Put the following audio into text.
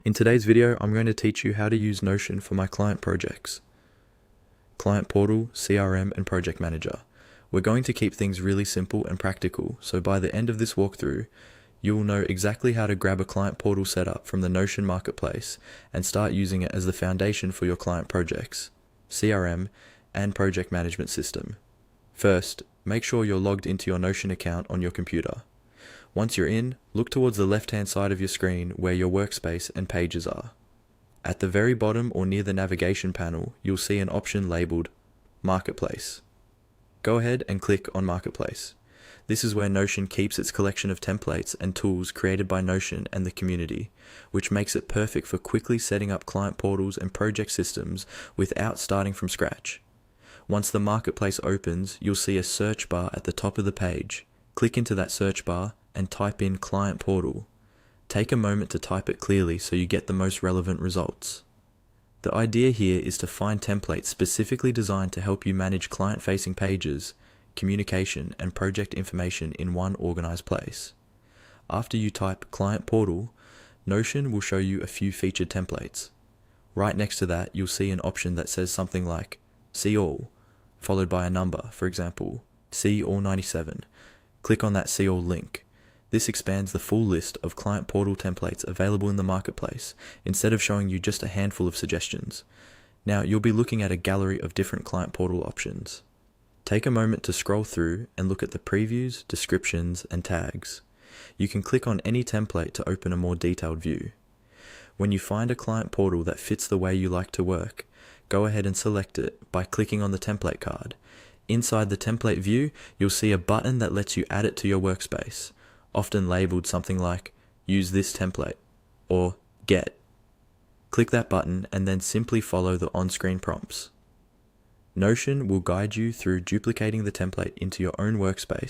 In today's video, I'm going to teach you how to use Notion for my client projects. Client Portal, CRM, and Project Manager. We're going to keep things really simple and practical, so by the end of this walkthrough, you will know exactly how to grab a client portal setup from the Notion marketplace and start using it as the foundation for your client projects, CRM, and project management system. First, make sure you're logged into your Notion account on your computer. Once you're in, look towards the left-hand side of your screen where your workspace and pages are. At the very bottom or near the navigation panel, you'll see an option labeled Marketplace. Go ahead and click on Marketplace. This is where Notion keeps its collection of templates and tools created by Notion and the community, which makes it perfect for quickly setting up client portals and project systems without starting from scratch. Once the Marketplace opens, you'll see a search bar at the top of the page. Click into that search bar and type in Client Portal. Take a moment to type it clearly so you get the most relevant results. The idea here is to find templates specifically designed to help you manage client-facing pages, communication, and project information in one organized place. After you type Client Portal, Notion will show you a few featured templates. Right next to that, you'll see an option that says something like See All, followed by a number, for example, See All 97. Click on that See All link. This expands the full list of client portal templates available in the marketplace, instead of showing you just a handful of suggestions. Now you'll be looking at a gallery of different client portal options. Take a moment to scroll through and look at the previews, descriptions, and tags. You can click on any template to open a more detailed view. When you find a client portal that fits the way you like to work, go ahead and select it by clicking on the template card. Inside the template view, you'll see a button that lets you add it to your workspace, often labeled something like Use this template or Get. Click that button and then simply follow the on-screen prompts. Notion will guide you through duplicating the template into your own workspace